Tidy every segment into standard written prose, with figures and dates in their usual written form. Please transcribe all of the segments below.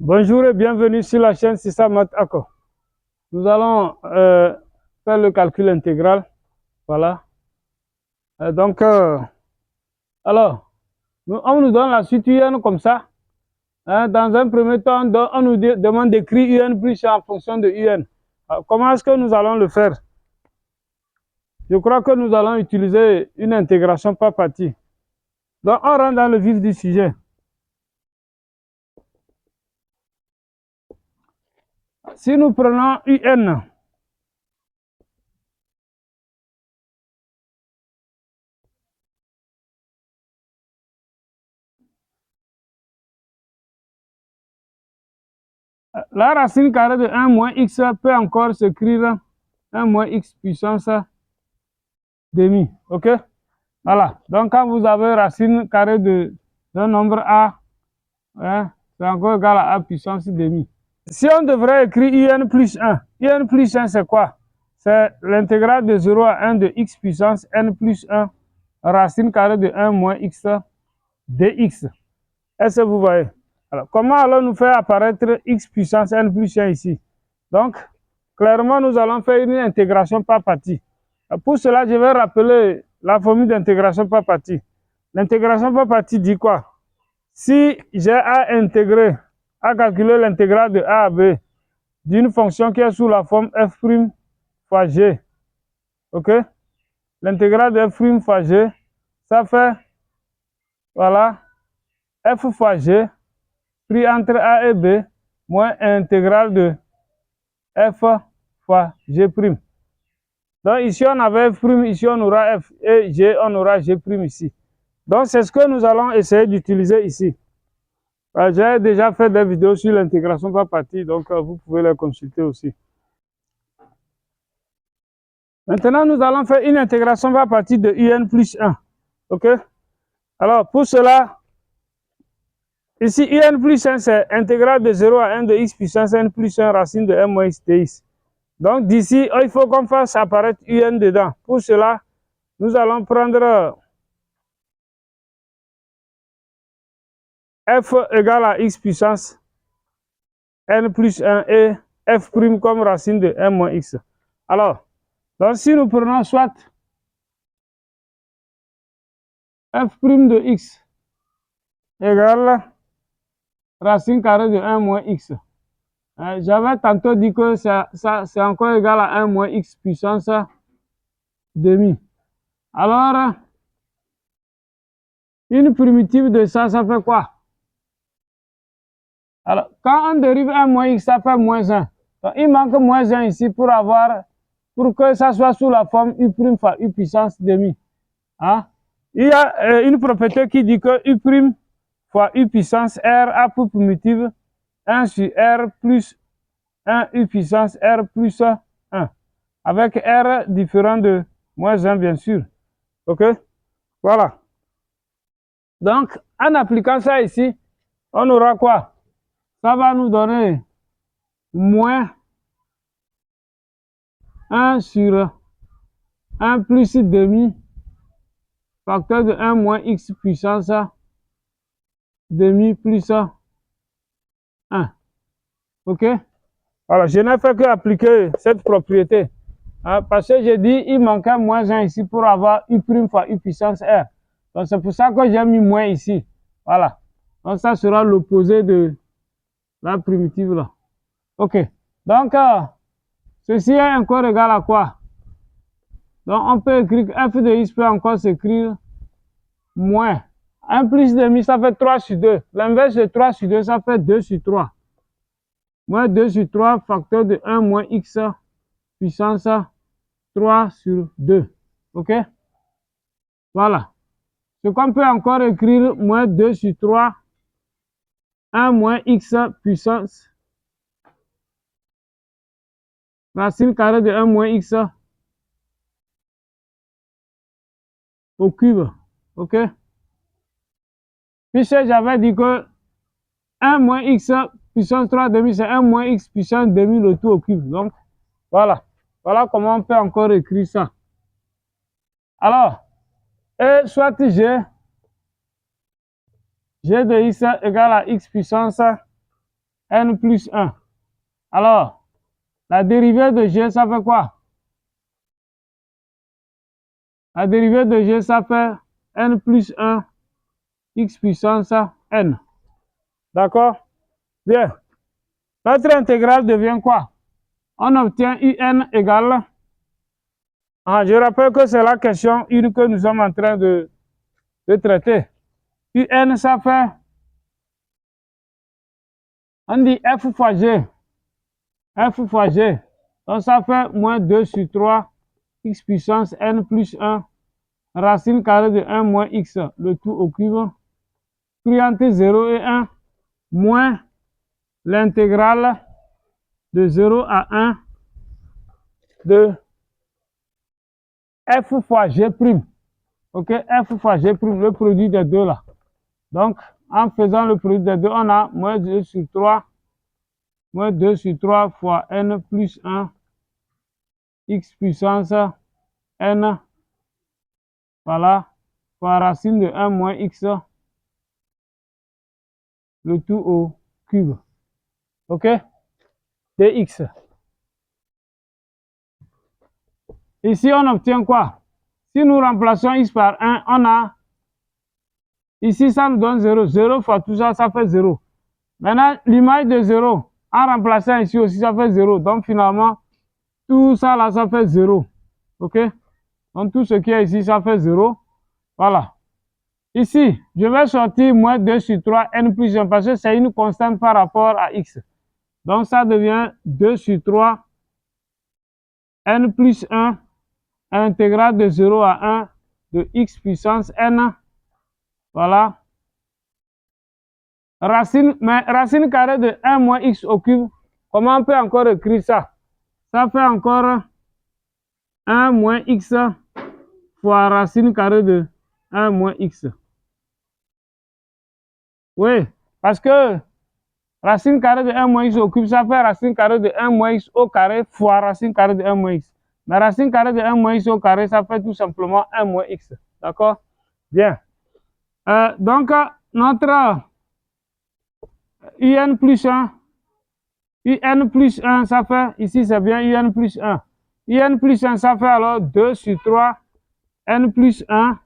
Bonjour et bienvenue sur la chaîne Sissa Math Ako. Nous allons faire le calcul intégral. Voilà. Alors, on nous donne la suite UN comme ça. Dans un premier temps, on nous demande d'écrire UN plus en fonction de UN. Alors, comment est-ce que nous allons le faire? Je crois que nous allons utiliser une intégration par partie. Donc, on rentre dans le vif du sujet. Si nous prenons UN, la racine carrée de 1 moins x peut encore s'écrire 1 moins x puissance demi. OK? Voilà. Donc, quand vous avez racine carrée d'un nombre a, hein, c'est encore égal à a puissance demi. Si on devrait écrire un plus 1, un plus 1, c'est quoi? C'est l'intégrale de 0 à 1 de x puissance n plus 1, racine carrée de 1 moins x dx. Est-ce que vous voyez? Alors, comment allons-nous faire apparaître x puissance n plus 1 ici? Donc, clairement, nous allons faire une intégration par partie. Pour cela, je vais rappeler la formule d'intégration par partie. L'intégration par partie dit quoi? Si j'ai à intégrer, à calculer l'intégrale de a à b d'une fonction qui est sous la forme f' fois g, ok? L'intégrale de f' fois g, ça fait, voilà, f fois g, pris entre a et b, moins intégrale de f fois g'. Donc ici on avait f', ici on aura f, et g, on aura g' ici. Donc c'est ce que nous allons essayer d'utiliser ici. J'ai déjà fait des vidéos sur l'intégration par partie, donc vous pouvez les consulter aussi. Maintenant, nous allons faire une intégration par partie de UN plus 1. OK? Alors, pour cela, ici, UN plus 1, c'est intégrale de 0 à 1 de x puissance n plus 1 racine de m moins x dx. Donc, d'ici, il faut qu'on fasse apparaître UN dedans. Pour cela, nous allons prendre f égale à x puissance n plus 1 et f' comme racine de m moins x. Alors, donc si nous prenons soit f' de x égale racine carrée de 1 moins x. J'avais tantôt dit que c'est encore égal à 1 moins x puissance demi. Alors, une primitive de ça fait quoi? Alors, quand on dérive 1 moins x, ça fait moins 1. Donc, il manque moins 1 ici pour que ça soit sous la forme u' fois u puissance demi. Hein? Il y a une propriété qui dit que u' fois u puissance r a pour primitive 1 sur r plus 1 u puissance r plus 1. Avec r différent de moins 1, bien sûr. OK? Voilà. Donc, en appliquant ça ici, on aura quoi? Ça va nous donner moins 1 sur 1 plus demi, facteur de 1 moins x puissance demi plus 1. OK? Alors, je n'ai fait qu'appliquer cette propriété. Parce que j'ai dit, il manquait moins 1 ici pour avoir u' fois u puissance r. Donc, c'est pour ça que j'ai mis moins ici. Voilà. Donc, ça sera l'opposé de la primitive là. OK. Donc, ceci est encore égal à quoi? Donc, on peut écrire f de x peut encore s'écrire moins 1 plus demi, ça fait 3 sur 2. L'inverse de 3 sur 2, ça fait 2 sur 3. Moins 2 sur 3, facteur de 1 moins x puissance 3 sur 2. OK? Voilà. Ce qu'on peut encore écrire, moins 2 sur 3, 1 moins x puissance racine carrée de 1 moins x au cube. OK? Puisque j'avais dit que 1 moins x puissance 3 demi, c'est 1 moins x puissance demi le tout au cube. Donc, voilà. Voilà comment on peut encore écrire ça. Alors, et soit g de x égale à x puissance n plus 1. Alors, la dérivée de g, ça fait quoi? La dérivée de g, ça fait n plus 1 x puissance n. D'accord? Bien. Notre intégrale devient quoi? On obtient un égale. Je rappelle que c'est la question 1 que nous sommes en train de traiter. Un, ça fait, on dit f fois g. F fois g. Donc ça fait moins 2 sur 3 x puissance n plus 1 racine carrée de 1 moins x, le tout au cube, pris entre 0 et 1, moins l'intégrale de 0 à 1 de f fois g prime. Ok, f fois g prime, le produit des deux là. Donc, en faisant le produit des deux, on a moins 2 sur 3, moins 2 sur 3 fois n plus 1 x puissance n, voilà, fois racine de 1 moins x, le tout au cube. Ok, dx. Ici, on obtient quoi? Si nous remplaçons x par 1, on a, ici, ça nous donne 0. 0 fois tout ça, ça fait 0. Maintenant, l'image de 0, en remplaçant ici aussi, ça fait 0. Donc, finalement, tout ça là, ça fait 0. Ok? Donc, tout ce qui est ici, ça fait 0. Voilà. Ici, je vais sortir moins 2 sur 3 n plus 1 parce que c'est une constante par rapport à x. Donc, ça devient 2 sur 3 n plus 1 intégrale de 0 à 1 de x puissance n. Voilà. Racine carrée de 1 moins x au cube. Comment on peut encore écrire ça? Ça fait encore 1 moins x fois racine carrée de 1 moins x. Oui, parce que racine carrée de 1 moins x au cube, ça fait racine carrée de 1 moins x au carré fois racine carrée de 1 moins x. Mais racine carrée de 1 moins x au carré, ça fait tout simplement 1 moins x. D'accord? Bien. Donc, notre un plus 1, un plus 1, ça fait, ici c'est bien un plus 1. Un plus 1, ça fait alors 2 sur 3, n plus 1.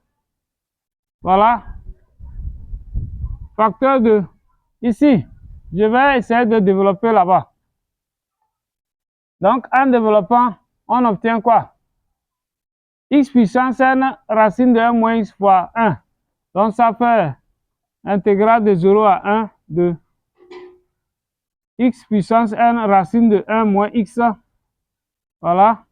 Voilà. Facteur de, ici, je vais essayer de développer là-bas. Donc, en développant, on obtient quoi? X puissance n racine de 1 moins x fois 1. Donc, ça fait intégrale de 0 à 1 de x puissance n racine de 1 moins x. Voilà.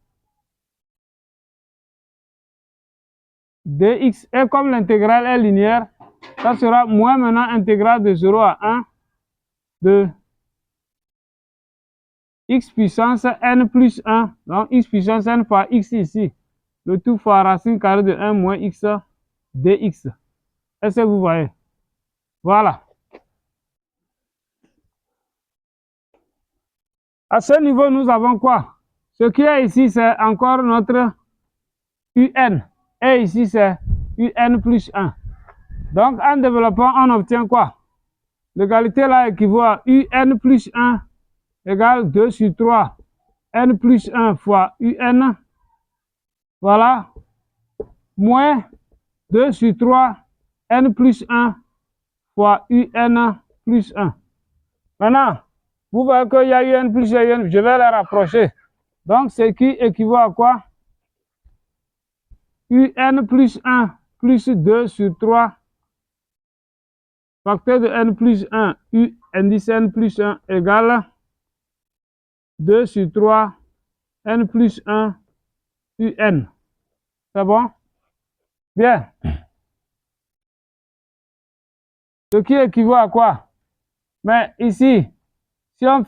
Dx. Et comme l'intégrale est linéaire, ça sera moins maintenant intégrale de 0 à 1 de x puissance n plus 1. Donc, x puissance n fois x ici. Le tout fois racine carrée de 1 moins x dx. Est-ce que vous voyez? Voilà. À ce niveau, nous avons quoi? Ce qui est ici, c'est encore notre un. Et ici, c'est un plus 1. Donc, en développant, on obtient quoi? L'égalité là équivaut à un plus 1 égale 2 sur 3 n plus 1 fois un. Voilà. Moins 2 sur 3 n plus 1 fois un plus 1. Maintenant, vous voyez qu'il y a un plus un, je vais les rapprocher. Donc, ce qui équivaut à quoi? Un plus 1 plus 2 sur 3 facteur de n plus 1, indice n plus 1 égale 2 sur 3 n plus 1 un. C'est bon? Bien. Ce qui équivaut à quoi? Mais ici, si on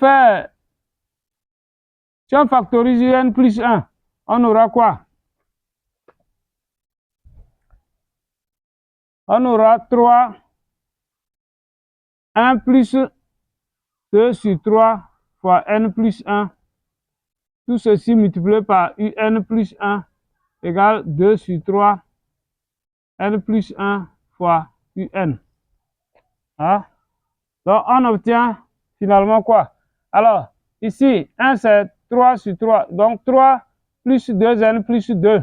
factorise n plus 1, on aura quoi? On aura 3, 1 plus 2 sur 3 fois n plus 1. Tout ceci multiplié par un plus 1 égale 2 sur 3 n plus 1 fois un. Hein? Donc, on obtient finalement quoi? Alors, ici, 1 c'est 3 sur 3. Donc 3 plus 2n plus 2.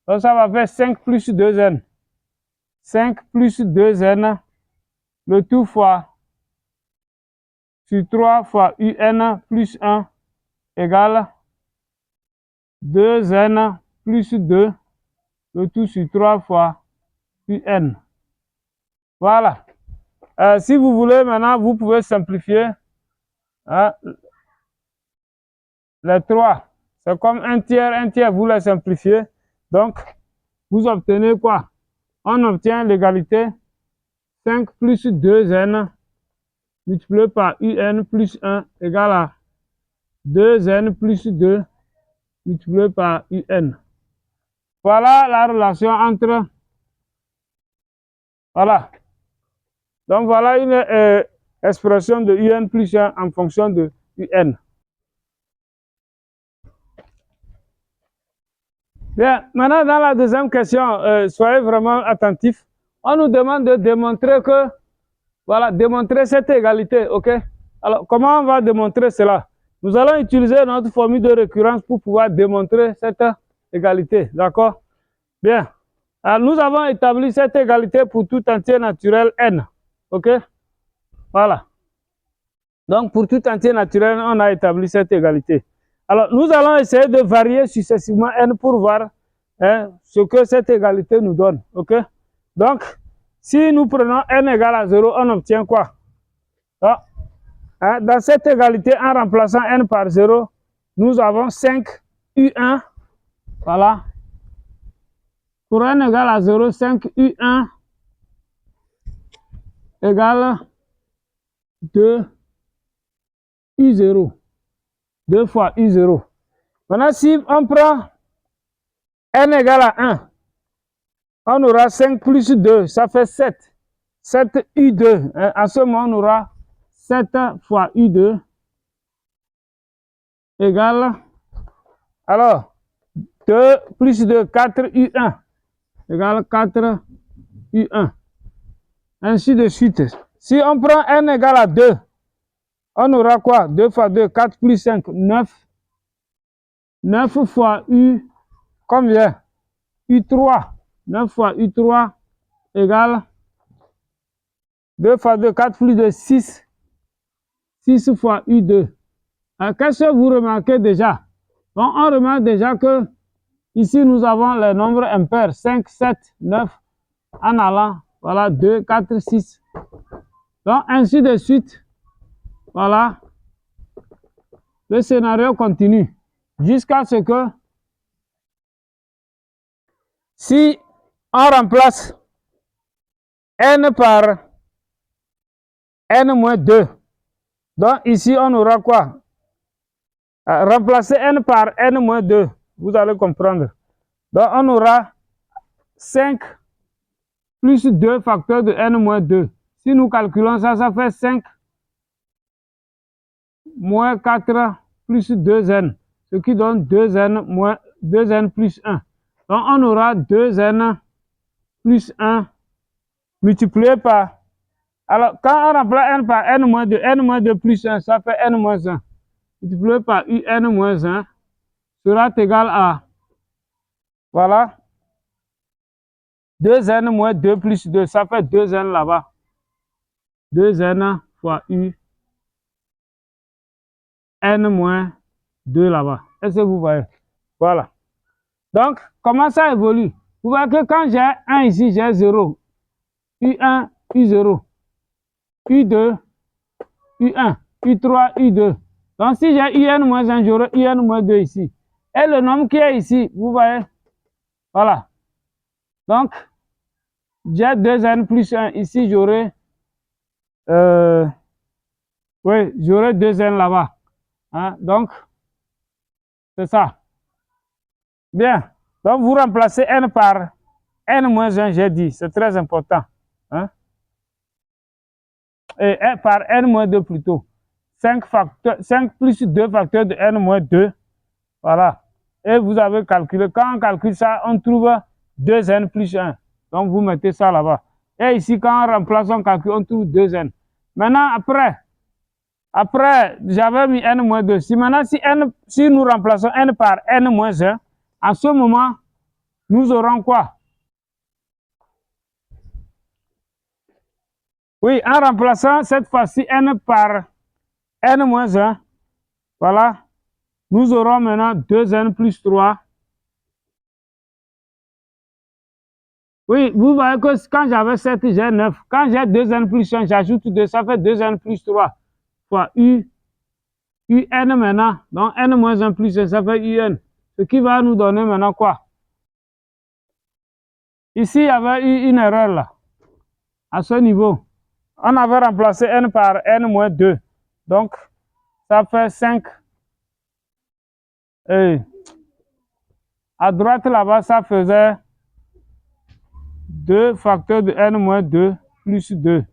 Donc ça va faire 5 plus 2n. 5 plus 2n, le tout fois sur 3 fois un plus 1 égale 2n plus 2, le tout sur 3 fois un. Voilà. Si vous voulez maintenant, vous pouvez simplifier hein, les 3. C'est comme un tiers, vous les simplifiez. Donc, vous obtenez quoi? On obtient l'égalité 5 plus 2n multiplié par un plus 1 égale à 2n plus 2 multiplié par un. Voilà la relation entre... Voilà. Donc, voilà une expression de un plus 1 en fonction de un. Bien, maintenant dans la deuxième question, soyez vraiment attentifs. On nous demande de démontrer que, voilà, démontrer cette égalité, ok? Alors, comment on va démontrer cela? Nous allons utiliser notre formule de récurrence pour pouvoir démontrer cette égalité, d'accord? Bien, alors, nous avons établi cette égalité pour tout entier naturel n, ok? Voilà. Donc, pour tout entier naturel, on a établi cette égalité. Alors, nous allons essayer de varier successivement n pour voir ce que cette égalité nous donne. Ok? Donc, si nous prenons n égale à 0, on obtient quoi? Donc, dans cette égalité, en remplaçant n par 0, nous avons 5 U1. Voilà. Pour n égale à 0, 5 U1 égale 2 U0. 2 fois U0. Maintenant, si on prend n égale à 1, on aura 5 plus 2, ça fait 7. 7 U2. En ce moment, on aura 7 fois U2 égale, alors, 2 plus 2, 4 U1 égale 4 U1. Ainsi de suite. Si on prend n égale à 2, on aura quoi? 2 fois 2, 4 plus 5, 9. 9 fois U, combien? U3. 9 fois U3 égale 2 fois 2, 4 plus 2, 6. 6 fois U2. Qu'est-ce que vous remarquez déjà? Bon, on remarque déjà que ici, nous avons les nombres impairs. 5, 7, 9, en allant, voilà, 2, 4, 6. Donc, ainsi de suite. Voilà. Le scénario continue. Jusqu'à ce que, si on remplace n par n-2, donc ici, on aura quoi? Remplacer n par n-2, vous allez comprendre. Donc, on aura 5 plus 2 facteurs de n-2. Si nous calculons ça, ça fait 5 moins 4 plus 2n, ce qui donne 2n moins 2n plus 1. Donc, on aura 2n plus 1 multiplié par... Alors, quand on remplace n par n-2 plus 1, ça fait n-1. Multiplié par un-1 sera égal à, voilà, 2n moins 2 plus 2, ça fait 2n là-bas. 2n fois u, n moins 2 là-bas. Est-ce que vous voyez? Voilà. Donc, comment ça évolue? Vous voyez que quand j'ai 1 ici, j'ai 0. U1, U0. U2, U1, U3, U2. Donc, si j'ai UN moins 1, j'aurai UN moins 2 ici. Et le nombre qui est ici, vous voyez? Voilà. Donc, j'ai 2n plus 1. Ici, j'aurai... oui, j'aurai 2n là-bas. Hein? Donc, c'est ça. Bien. Donc, vous remplacez n par n moins 1, j'ai dit. C'est très important. Hein? Et par n moins 2 plutôt. 5 plus 2 facteurs de n moins 2. Voilà. Et vous avez calculé. Quand on calcule ça, on trouve 2n plus 1. Donc, vous mettez ça là-bas. Et ici, quand on remplace, on calcule, on trouve 2n. Maintenant, après, Après, j'avais mis n-2. Si maintenant, si nous remplaçons n par n-1, à ce moment, nous aurons quoi? Oui, en remplaçant cette fois-ci n par n-1, voilà, nous aurons maintenant 2n plus 3. Oui, vous voyez que quand j'avais 7, j'ai 9. Quand j'ai 2n plus 1, j'ajoute 2, ça fait 2n plus 3 fois un maintenant. Donc n moins 1 plus 1, ça fait un. Ce qui va nous donner maintenant quoi? Ici, il y avait eu une erreur là, à ce niveau. On avait remplacé n par n moins 2. Donc, ça fait 5. Et à droite là-bas, ça faisait 2 facteurs de n moins 2 plus 2.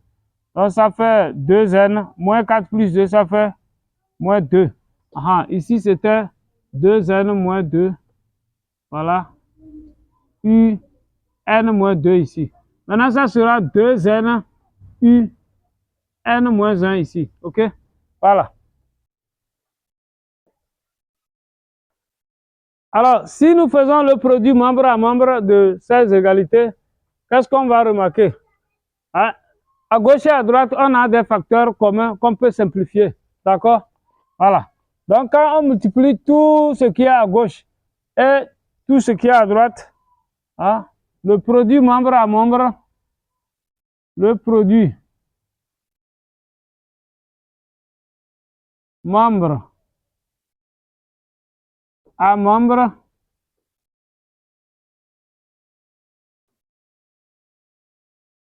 Donc, ça fait 2n moins 4 plus 2, ça fait moins 2. Ici, c'était 2n moins 2. Voilà. U n moins 2 ici. Maintenant, ça sera 2n u n moins 1 ici. OK? Voilà. Alors, si nous faisons le produit membre à membre de ces égalités, qu'est-ce qu'on va remarquer? À gauche et à droite, on a des facteurs communs qu'on peut simplifier. D'accord? Voilà. Donc, quand on multiplie tout ce qui est à gauche et tout ce qui est à droite, le produit membre à membre, le produit membre à membre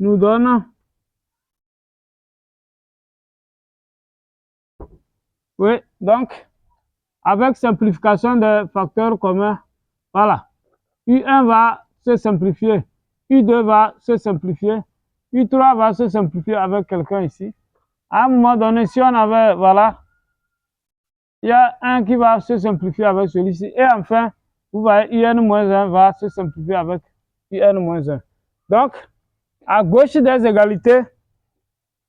nous donne, oui, donc, avec simplification des facteurs communs, voilà, U1 va se simplifier, U2 va se simplifier, U3 va se simplifier avec quelqu'un ici. À un moment donné, si on avait, voilà, il y a un qui va se simplifier avec celui-ci. Et enfin, vous voyez, UN-1 va se simplifier avec UN-1. Donc, à gauche des égalités,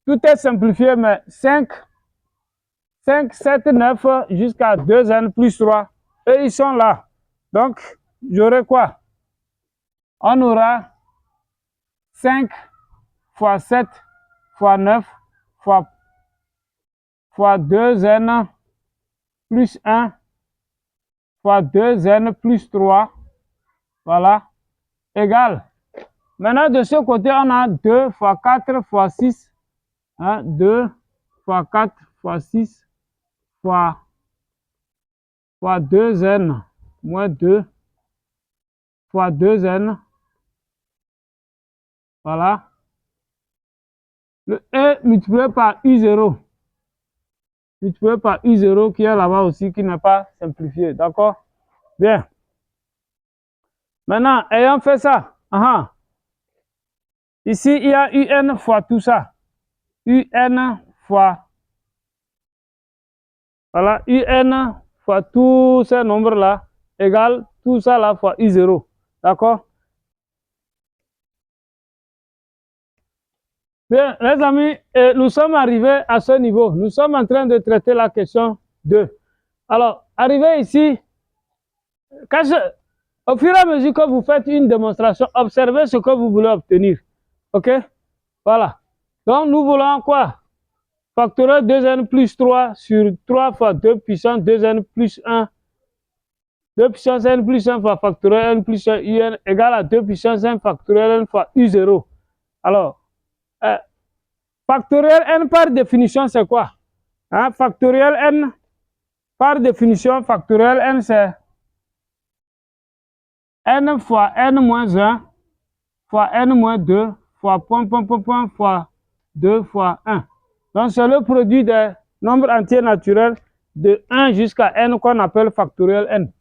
tout est simplifié, mais 5, 7, 9 jusqu'à 2n plus 3. Et ils sont là. Donc, j'aurai quoi? On aura 5 fois 7 fois 9 fois 2n plus 1 fois 2n plus 3. Voilà. Égal. Maintenant, de ce côté, on a 2 fois 4 fois 6. 2 fois 4 fois 6 fois 2n moins 2 fois 2n. Voilà. Le E multiplié par U0. Multiplié par U0 qui est là-bas aussi, qui n'est pas simplifié. D'accord? Bien. Maintenant, ayant fait ça, ici, il y a UN fois tout ça. UN fois, voilà, UN fois tous ces nombres-là, égale tout ça là fois I0. D'accord? Bien, les amis, nous sommes arrivés à ce niveau. Nous sommes en train de traiter la question 2. Alors, arrivé ici, au fur et à mesure que vous faites une démonstration, observez ce que vous voulez obtenir. OK? Voilà. Donc, nous voulons quoi? Factoriel 2n plus 3 sur 3 fois 2 puissance 2n plus 1. 2 puissance n plus 1 fois factoriel n plus 1 un égale à 2 puissance n factoriel n fois u0. Alors, factoriel n par définition, c'est quoi? Factoriel n, par définition, factoriel n, c'est n fois n moins 1 fois n moins 2 fois point fois 2 fois 1. Donc, c'est le produit des nombres entiers naturels de 1 jusqu'à n qu'on appelle factoriel n.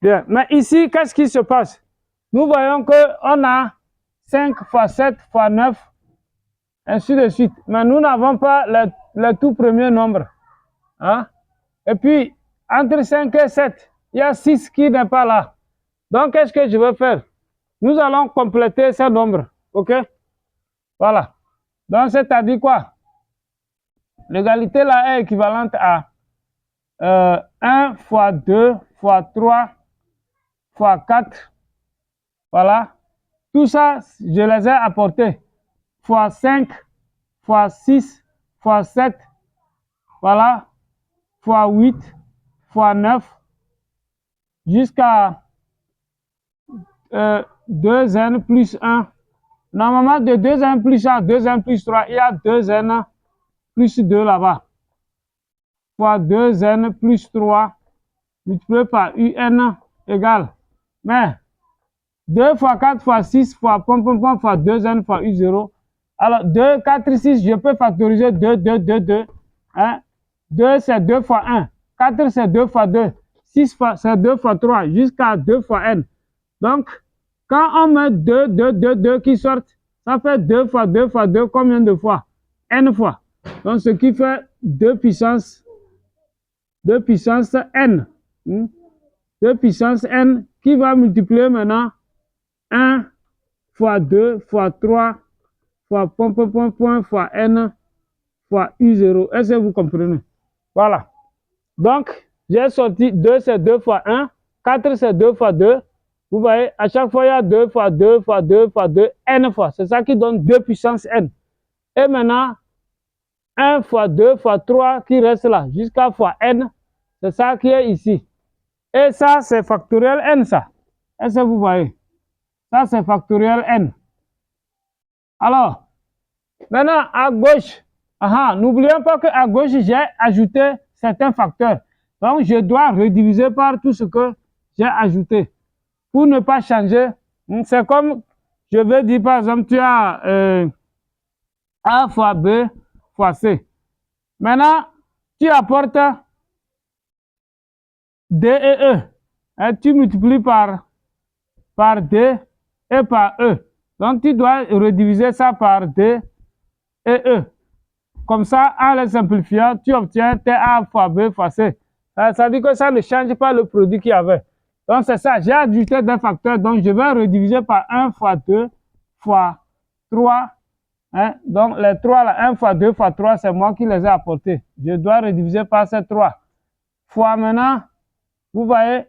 Bien, mais ici, qu'est-ce qui se passe? Nous voyons qu'on a 5 fois 7 fois 9, ainsi de suite. Mais nous n'avons pas le tout premier nombre. Et puis, entre 5 et 7, il y a 6 qui n'est pas là. Donc, qu'est-ce que je vais faire? Nous allons compléter ces nombres. OK? Voilà. Donc, c'est-à-dire quoi? l'égalité là est équivalente à 1 fois 2 fois 3 fois 4. Voilà. Tout ça, je les ai apportés. Fois 5, fois 6, fois 7. Voilà. Fois 8, fois 9. Jusqu'à 2n plus 1. Normalement, de 2n plus 1 à 2n plus 3, il y a 2n plus 2 là-bas. Fois 2n plus 3 multiplié par un égale. Mais 2 fois 4 fois 6 fois fois 2n fois u0. Alors 2, 4, 6, je peux factoriser 2, 2, 2, 2. Hein? 2 c'est 2 fois 1. 4 c'est 2 fois 2. 6 c'est 2 fois 3 jusqu'à 2 fois n. Donc, quand on met 2, 2, 2, 2 qui sortent, ça fait 2 fois 2 fois 2, combien de fois? N fois. Donc, ce qui fait 2 puissance n. 2 puissance n qui va multiplier maintenant 1 fois 2 fois 3 fois fois n fois u0. Est-ce que vous comprenez? Voilà. Donc, j'ai sorti 2, c'est 2 fois 1. 4, c'est 2 fois 2. Vous voyez, à chaque fois, il y a 2 fois 2 fois 2 fois 2, n fois. C'est ça qui donne 2 puissance n. Et maintenant, 1 fois 2 fois 3 qui reste là, jusqu'à fois n. C'est ça qui est ici. Et ça, c'est factoriel n, ça. Est-ce que vous voyez? Ça, c'est factoriel n. Alors, maintenant, à gauche, n'oublions pas qu'à gauche, j'ai ajouté certains facteurs. Donc, je dois rediviser par tout ce que j'ai ajouté. Pour ne pas changer, c'est comme, je vais dire par exemple, tu as A fois B fois C. Maintenant, tu apportes D et E. Et tu multiplies par D et par E. Donc, tu dois rediviser ça par D et E. Comme ça, en les simplifiant, tu obtiens A fois B fois C. Ça dit que ça ne change pas le produit qu'il y avait. Donc, c'est ça. J'ai ajouté des facteurs. Donc, je vais rediviser par 1 fois 2 fois 3. Hein? Donc, les 3 là, 1 fois 2 fois 3, c'est moi qui les ai apportés. Je dois rediviser par ces 3. Fois maintenant, vous voyez,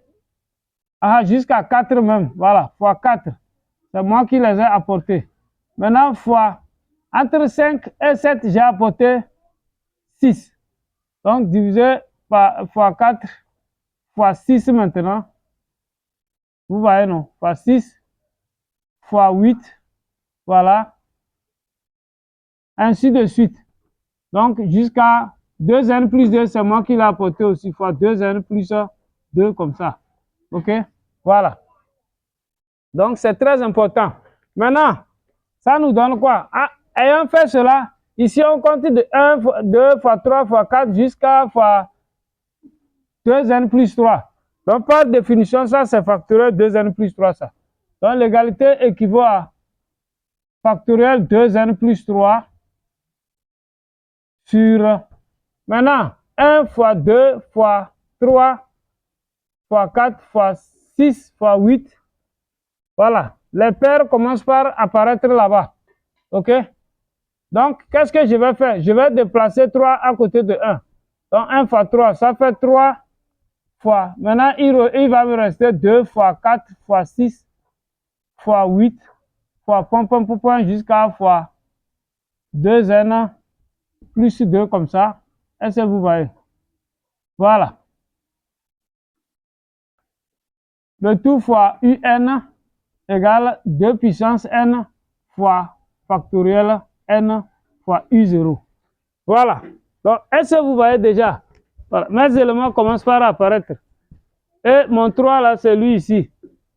jusqu'à 4 même. Voilà, fois 4. C'est moi qui les ai apportés. Maintenant, fois, entre 5 et 7, j'ai apporté 6. Donc, divisé par fois 4 fois 6 maintenant. Vous voyez, non? Fois 6 fois 8. Voilà. Ainsi de suite. Donc, jusqu'à 2n plus 2, c'est moi qui l'ai apporté aussi, fois 2n plus 2, comme ça. OK? Voilà. Donc, c'est très important. Maintenant, ça nous donne quoi? Ayant fait cela, ici, on compte de 1, 2 fois 3 fois 4 jusqu'à fois 2n plus 3. Donc, par définition, ça, c'est factoriel 2n plus 3, ça. Donc, l'égalité équivaut à factoriel 2n plus 3 sur, maintenant, 1 fois 2 fois 3 fois 4 fois 6 fois 8. Voilà. Les paires commencent par apparaître là-bas. OK? Donc, qu'est-ce que je vais faire? Je vais déplacer 3 à côté de 1. Donc, 1 fois 3, ça fait 3 fois. Maintenant, il va me rester 2 fois 4 fois 6 fois 8 fois jusqu'à fois 2n plus 2 comme ça. Est-ce que vous voyez? Voilà. Le tout fois un égale 2 puissance n fois factoriel n fois u0. Voilà. Donc, est-ce que vous voyez déjà? Voilà. Mes éléments commencent par apparaître. Et mon 3 là, c'est lui ici.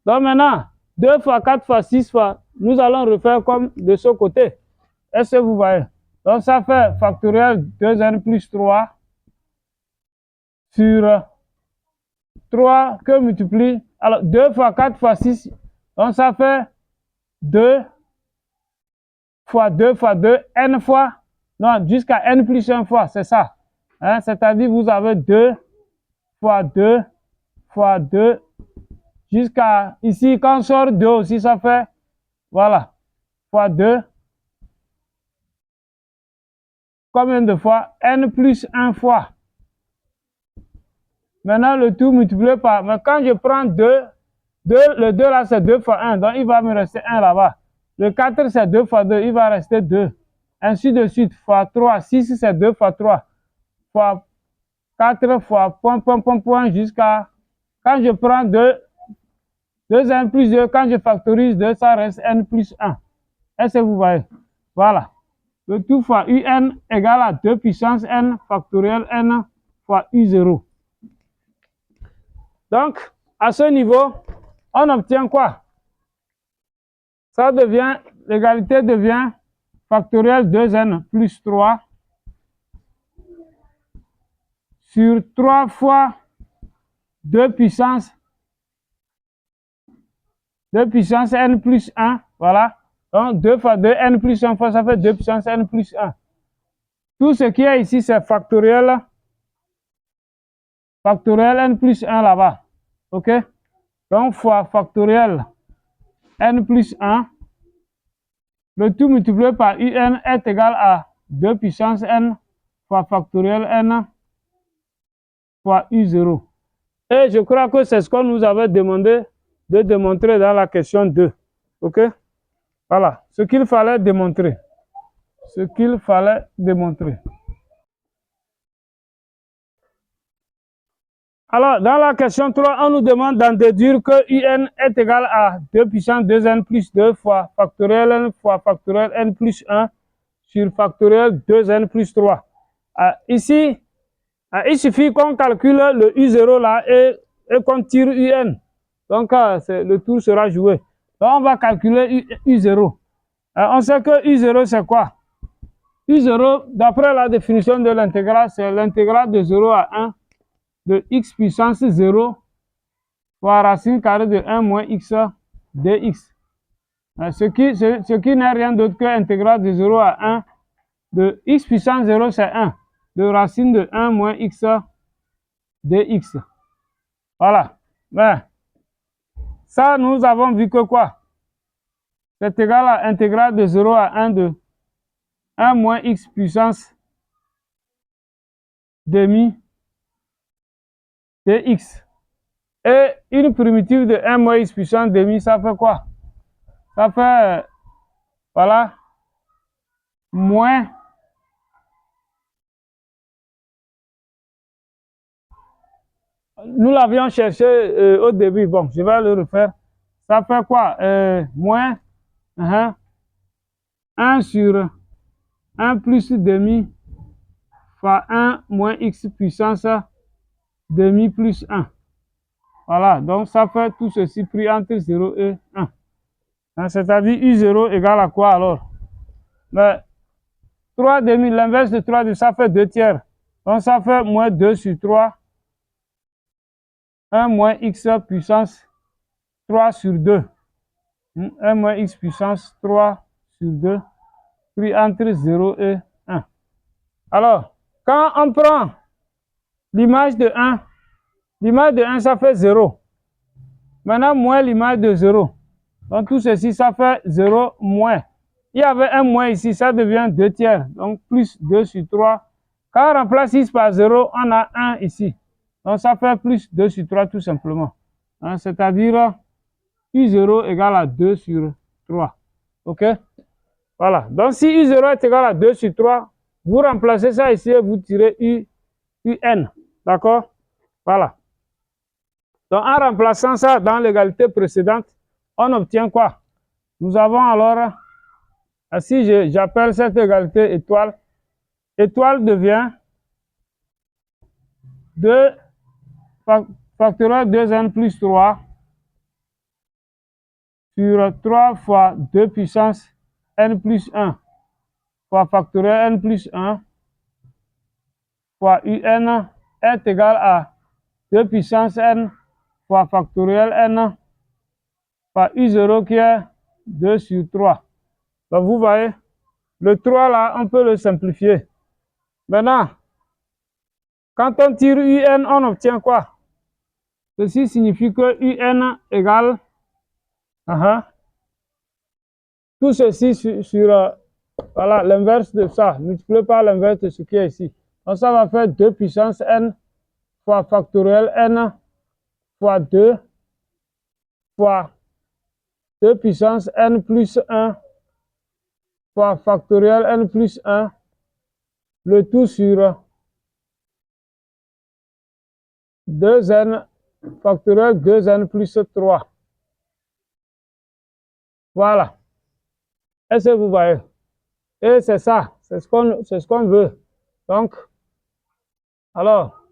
Donc maintenant, 2 fois 4 fois 6 fois, nous allons refaire comme de ce côté. Est-ce que vous voyez? Donc ça fait factoriel 2n plus 3 sur 3 que multiplie. Alors 2 fois 4 fois 6, donc ça fait 2 fois 2 fois 2, n fois, non, jusqu'à n plus 1 fois, c'est ça. Hein? C'est-à-dire vous avez 2 fois 2 fois 2, jusqu'à ici, quand on sort 2 aussi, ça fait, voilà, fois 2 combien de fois? N plus 1 fois. Maintenant, le tout multiplié par... Mais quand je prends 2, le 2 là, c'est 2 fois 1. Donc, il va me rester 1 là-bas. Le 4, c'est 2 fois 2. Il va rester 2. Ainsi de suite. Fois 3. 6, c'est 2 fois 3. Fois 4 fois point, jusqu'à... Quand je prends 2, 2n plus 2, quand je factorise 2, ça reste n plus 1. Est-ce que vous voyez? Voilà. Le tout fois un égale à 2 puissance n factoriel n fois u0. Donc, à ce niveau, on obtient quoi? Ça devient, l'égalité devient factoriel 2n plus 3 sur 3 fois 2 puissance n plus 1. Voilà. Donc, 2 fois 2, n plus 1 fois, ça fait 2 puissance n plus 1. Tout ce qui est ici, c'est factoriel n plus 1 là-bas. OK? Donc, fois factoriel n plus 1. Le tout multiplié par un est égal à 2 puissance n fois factoriel n fois u0. Et je crois que c'est ce qu'on nous avait demandé de démontrer dans la question 2. OK? Voilà, ce qu'il fallait démontrer. Ce qu'il fallait démontrer. Alors, dans la question 3, on nous demande d'en déduire que un est égal à 2 puissance 2n plus 2 fois factoriel n fois factoriel n plus 1 sur factoriel 2n plus 3. Ici, il suffit qu'on calcule le u0 là et qu'on tire un. Donc, le tour sera joué. Donc, on va calculer u0. On sait que u0, c'est quoi? u0, d'après la définition de l'intégrale, c'est l'intégrale de 0 à 1 de x puissance 0 fois racine carrée de 1 moins x dx. Ce qui n'est rien d'autre que l'intégrale de 0 à 1 de x puissance 0, c'est 1. De racine de 1 moins x dx. Voilà. Ben, ça, nous avons vu que quoi? C'est égal à intégrale de 0 à 1 de 1 moins x puissance demi dx. Et une primitive de 1 moins x puissance demi, ça fait quoi? Ça fait, voilà, moins. Nous l'avions cherché au début. Bon, je vais le refaire. Ça fait quoi? Moins 1 sur 1 plus demi fois 1 moins x puissance demi plus 1. Voilà, donc ça fait tout ceci pris entre 0 et 1. C'est-à-dire u0 égale à quoi alors? Mais 3 demi, l'inverse de 3 demi, ça fait 2 tiers. Donc ça fait moins 2 sur 3. 1 moins x puissance 3 sur 2. 1 moins x puissance 3 sur 2, pris entre 0 et 1. Alors, quand on prend l'image de 1, ça fait 0. Maintenant, moins l'image de 0. Donc, tout ceci, ça fait 0 moins. Il y avait un moins ici, ça devient 2 tiers. Donc, plus 2 sur 3. Quand on remplace 6 par 0, on a 1 ici. Donc, ça fait plus 2 sur 3 tout simplement. C'est-à-dire, u0 égale à 2 sur 3. OK? Voilà. Donc, si u0 est égal à 2 sur 3, vous remplacez ça ici et vous tirez un. D'accord? Voilà. Donc, en remplaçant ça dans l'égalité précédente, on obtient quoi? Nous avons alors, si j'appelle cette égalité étoile, étoile devient 2 factoriel 2n plus 3 sur 3 fois 2 puissance n plus 1 fois factoriel n plus 1 fois un est égal à 2 puissance n fois factoriel n fois u0 qui est 2 sur 3. Donc vous voyez, le 3 là, on peut le simplifier. Maintenant, quand on tire un, on obtient quoi? Ceci signifie que un égale tout ceci sur Voilà, l'inverse de ça, multiplié par l'inverse de ce qui est ici. Donc, ça va faire 2 puissance n fois factoriel n fois 2 fois 2 puissance n plus 1 fois factoriel n plus 1, le tout sur 2n factoriel 2n plus 3. Voilà. Est-ce que vous voyez? Et c'est ça, c'est ce qu'on veut. Donc, alors,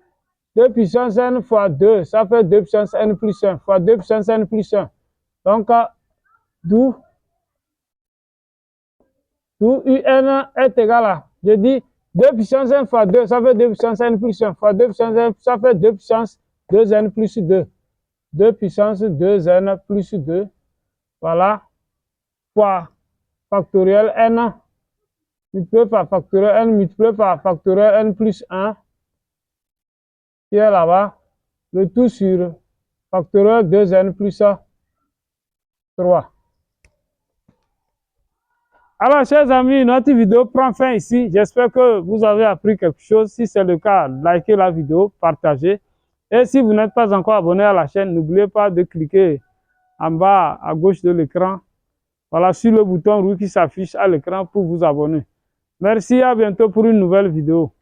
2 puissance n fois 2, ça fait 2 puissance n plus 1 fois 2 puissance n plus 1. Donc, d'où un est égal à, je dis 2 puissance n fois 2, ça fait 2 puissance n plus 1 fois 2 puissance n, ça fait 2 puissance 2n plus 2. 2 puissance 2n plus 2, voilà, fois factoriel n, multiplié par factoriel n, multiplié par factoriel n plus 1, qui est là-bas, le tout sur factoriel 2n plus 3. Alors, chers amis, notre vidéo prend fin ici. J'espère que vous avez appris quelque chose. Si c'est le cas, likez la vidéo, partagez. Et si vous n'êtes pas encore abonné à la chaîne, n'oubliez pas de cliquer en bas à gauche de l'écran. Voilà, sur le bouton rouge qui s'affiche à l'écran pour vous abonner. Merci, à bientôt pour une nouvelle vidéo.